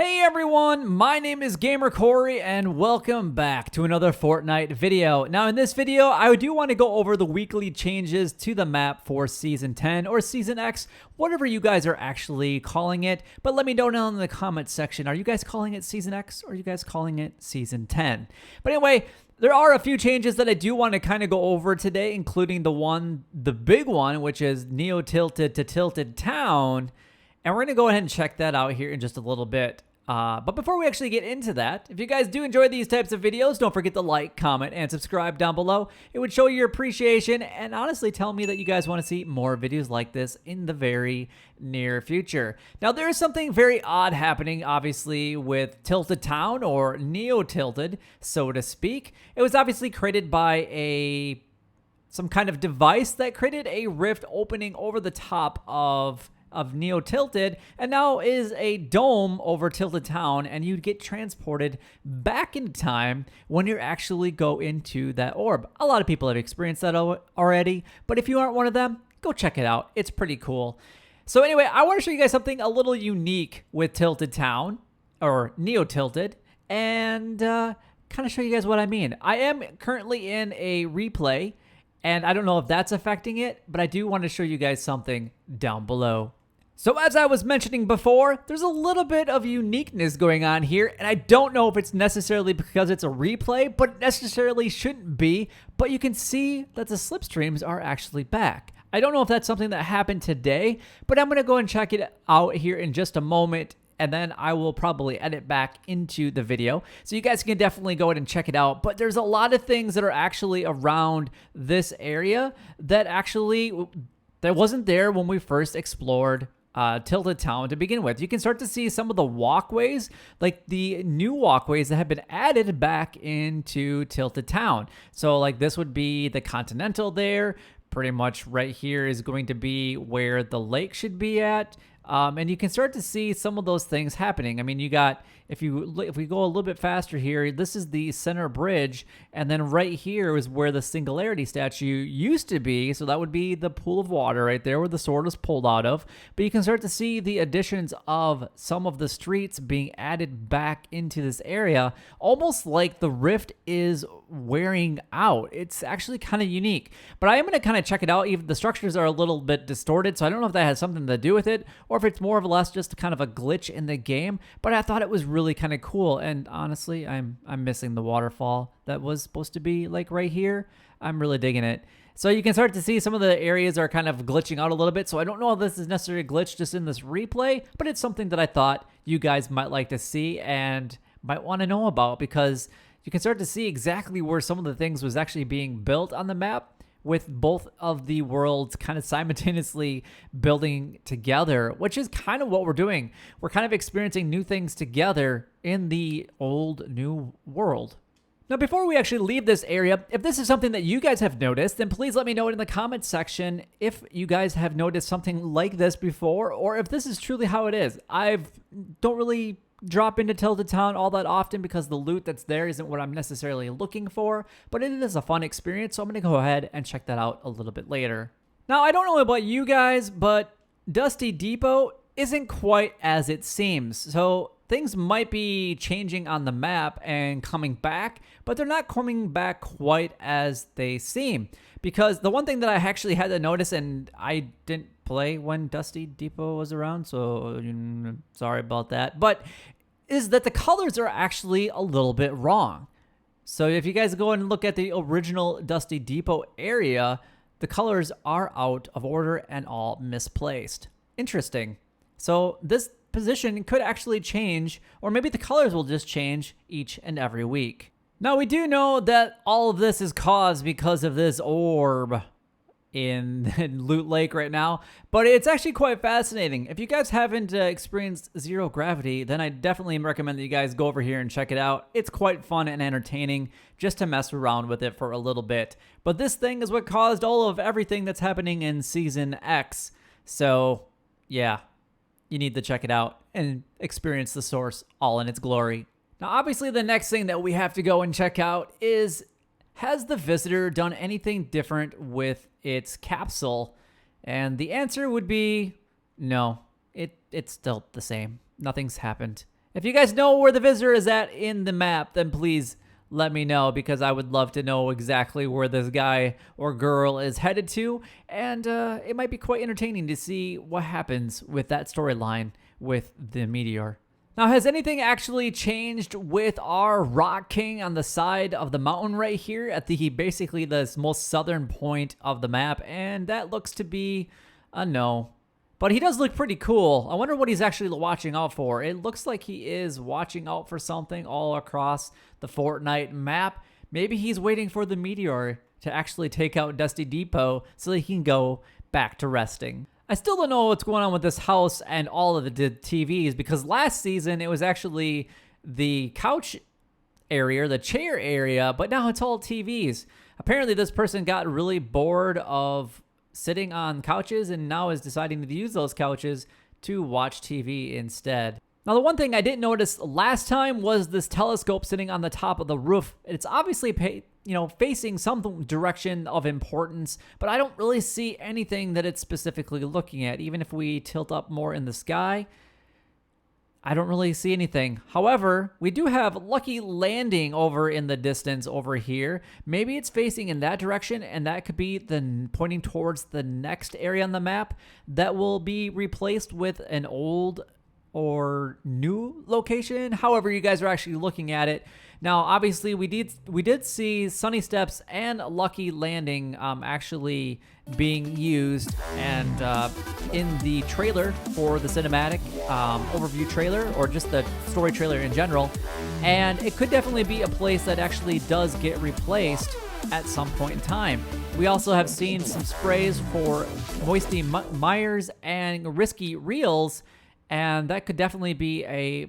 Hey everyone, my name is Gamer Corey and welcome back to another Fortnite video. Now in this video, I do want to go over the weekly changes to the map for Season 10 or Season X, whatever you guys are actually calling it. But let me know down in the comments section, are you guys calling it Season X or are you guys calling it Season 10? But anyway, there are a few changes that I do want to kind of go over today, including the big one, which is Neo Tilted to Tilted Town. And we're going to go ahead and check that out here in just a little bit. But before we actually get into that, if you guys do enjoy these types of videos, don't forget to like, comment, and subscribe down below. It would show your appreciation and honestly tell me that you guys want to see more videos like this in the very near future. Now, there is something very odd happening, obviously, with Tilted Town or Neo Tilted, so to speak. It was obviously created by some kind of device that created a rift opening over the top of Neo Tilted, and now is a dome over Tilted Town, and you get transported back in time when you actually go into that orb. A lot of people have experienced that already, but if you aren't one of them, go check it out. It's pretty cool. So anyway, I want to show you guys something a little unique with Tilted Town, or Neo Tilted, and kind of show you guys what I mean. I am currently in a replay, and I don't know if that's affecting it, but I do want to show you guys something down below. So as I was mentioning before, there's a little bit of uniqueness going on here, and I don't know if it's necessarily because it's a replay, but it necessarily shouldn't be, but you can see that the slipstreams are actually back. I don't know if that's something that happened today, but I'm going to go and check it out here in just a moment, and then I will probably edit back into the video. So you guys can definitely go ahead and check it out, but there's a lot of things that are actually around this area that wasn't there when we first explored Tilted Town to begin with. You can start to see some of the walkways, like the new walkways that have been added back into Tilted Town. So like this would be the Continental there. Pretty much right here is going to be where the lake should be at. And you can start to see some of those things happening. I mean, you got, if we go a little bit faster here, this is the center bridge, and then right here is where the Singularity statue used to be. So that would be the pool of water right there where the sword was pulled out of. But you can start to see the additions of some of the streets being added back into this area, almost like the rift is wearing out. It's actually kind of unique, but I am going to kind of check it out. Even the structures are a little bit distorted, so I don't know if that has something to do with it or if it's more or less just kind of a glitch in the game, but I thought it was really kind of cool. And honestly, I'm missing the waterfall that was supposed to be like right here. I'm really digging it. So you can start to see some of the areas are kind of glitching out a little bit. So I don't know if this is necessarily a glitch just in this replay, but it's something that I thought you guys might like to see and might want to know about, because you can start to see exactly where some of the things was actually being built on the map, with both of the worlds kind of simultaneously building together, which is kind of what we're doing. We're kind of experiencing new things together in the old new world. Now, before we actually leave this area, if this is something that you guys have noticed, then please let me know it in the comments section if you guys have noticed something like this before, or if this is truly how it is. I don't really drop into Tilted Town all that often because the loot that's there isn't what I'm necessarily looking for, but it is a fun experience, so I'm going to go ahead and check that out a little bit later. Now, I don't know about you guys, but Dusty Depot isn't quite as it seems. So things might be changing on the map and coming back, but they're not coming back quite as they seem. Because the one thing that I actually had to notice, and I didn't play when Dusty Depot was around, so sorry about that, but is that the colors are actually a little bit wrong. So if you guys go and look at the original Dusty Depot area, the colors are out of order and all misplaced. Interesting. So this position could actually change, or maybe the colors will just change each and every week. Now, we do know that all of this is caused because of this orb in Loot Lake right now, but it's actually quite fascinating. If you guys haven't experienced Zero Gravity, then I definitely recommend that you guys go over here and check it out. It's quite fun and entertaining just to mess around with it for a little bit. But this thing is what caused all of everything that's happening in Season X. So, yeah, you need to check it out and experience the source all in its glory. Now, obviously, the next thing that we have to go and check out is, has the visitor done anything different with its capsule? And the answer would be no. It's still the same. Nothing's happened. If you guys know where the visitor is at in the map, then please let me know, because I would love to know exactly where this guy or girl is headed to, and it might be quite entertaining to see what happens with that storyline with the meteor. Now, has anything actually changed with our Rock King on the side of the mountain right here at basically the most southern point of the map? And that looks to be a no. But he does look pretty cool. I wonder what he's actually watching out for. It looks like he is watching out for something all across the Fortnite map. Maybe he's waiting for the meteor to actually take out Dusty Depot so that he can go back to resting. I still don't know what's going on with this house and all of the TVs, because last season it was actually the couch area, the chair area, but now it's all TVs. Apparently this person got really bored of sitting on couches and now is deciding to use those couches to watch TV instead. Now, the one thing I didn't notice last time was this telescope sitting on the top of the roof. It's obviously facing some direction of importance, but I don't really see anything that it's specifically looking at. Even if we tilt up more in the sky, I don't really see anything. However, we do have Lucky Landing over in the distance over here. Maybe it's facing in that direction, and that could be pointing towards the next area on the map that will be replaced with an old or new location, however you guys are actually looking at it. Now, obviously, we did see Sunny Steps and Lucky Landing actually being used, and in the trailer for the cinematic overview trailer, or just the story trailer in general. And it could definitely be a place that actually does get replaced at some point in time. We also have seen some sprays for Moisty Myers and Risky Reels, and that could definitely be a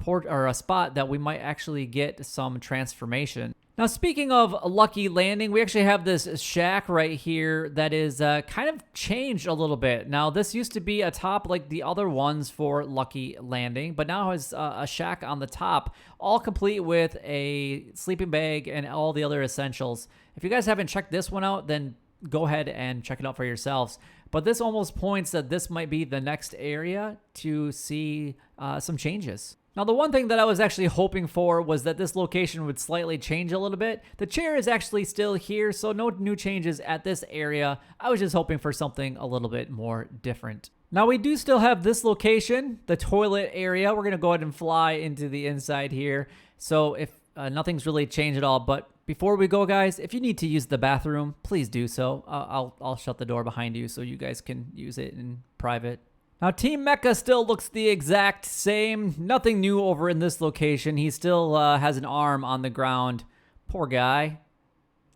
port or a spot that we might actually get some transformation. Now, speaking of Lucky Landing, we actually have this shack right here that is kind of changed a little bit. Now, this used to be atop like the other ones for Lucky Landing, but now has a shack on the top, all complete with a sleeping bag and all the other essentials. If you guys haven't checked this one out, then go ahead and check it out for yourselves. But this almost points that this might be the next area to see some changes. Now, the one thing that I was actually hoping for was that this location would slightly change a little bit. The chair is actually still here, so no new changes at this area. I was just hoping for something a little bit more different. Now, we do still have this location, the toilet area. We're going to go ahead and fly into the inside here. So if nothing's really changed at all, but before we go, guys, if you need to use the bathroom, please do so. I'll shut the door behind you so you guys can use it in private. Now, Team Mecha still looks the exact same. Nothing new over in this location. He still has an arm on the ground. Poor guy.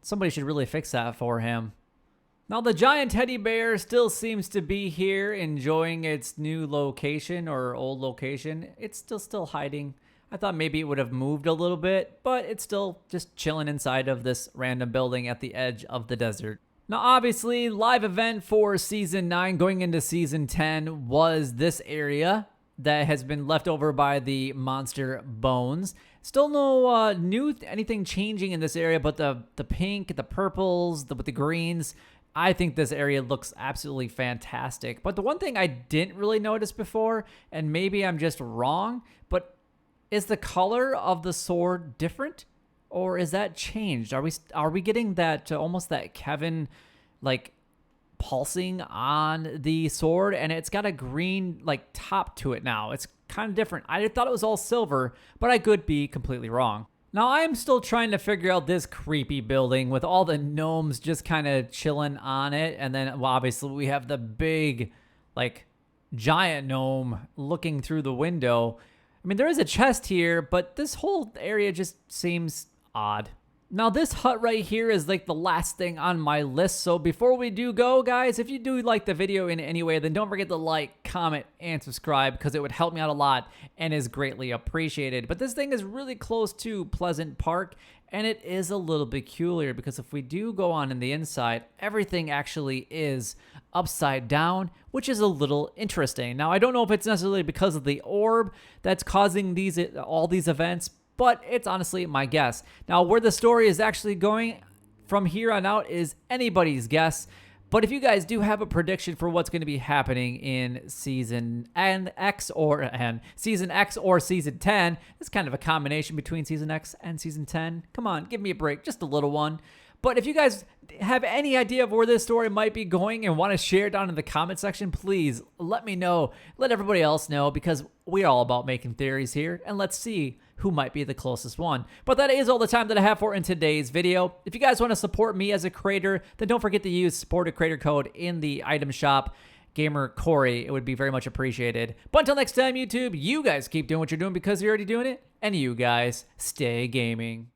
Somebody should really fix that for him. Now, the giant teddy bear still seems to be here, enjoying its new location or old location. It's still hiding. I thought maybe it would have moved a little bit, but it's still just chilling inside of this random building at the edge of the desert. Now, obviously, live event for Season 9 going into Season 10 was this area that has been left over by the monster bones. Still no anything changing in this area, but the pink, the purples, with the greens. I think this area looks absolutely fantastic. But the one thing I didn't really notice before, and maybe I'm just wrong, but is the color of the sword different? Or is that changed? Are we getting that almost that Kevin like pulsing on the sword, and it's got a green like top to it now? It's kind of different. I thought it was all silver, but I could be completely wrong. Now, I am still trying to figure out this creepy building with all the gnomes just kind of chilling on it, and then well, obviously we have the big like giant gnome looking through the window. I mean, there is a chest here, but this whole area just seems odd. Now, this hut right here is like the last thing on my list. So before we do go, guys, if you do like the video in any way, then don't forget to like, comment, and subscribe, because it would help me out a lot and is greatly appreciated. But this thing is really close to Pleasant Park, and it is a little peculiar because if we do go on in the inside, everything actually is upside down, which is a little interesting. Now, I don't know if it's necessarily because of the orb that's causing all these events, but it's honestly my guess. Now, where the story is actually going from here on out is anybody's guess, But if you guys do have a prediction for what's going to be happening in season X or season 10, it's kind of a combination between season X and season 10. Come on, give me a break, just a little one. But if you guys have any idea of where this story might be going and want to share it down in the comment section, please let me know. Let everybody else know, because we're all about making theories here, and let's see who might be the closest one. But that is all the time that I have for in today's video. If you guys want to support me as a creator, then don't forget to use support a creator code in the item shop, Gamer Corey. It would be very much appreciated. But until next time, YouTube, you guys keep doing what you're doing because you're already doing it, and you guys stay gaming.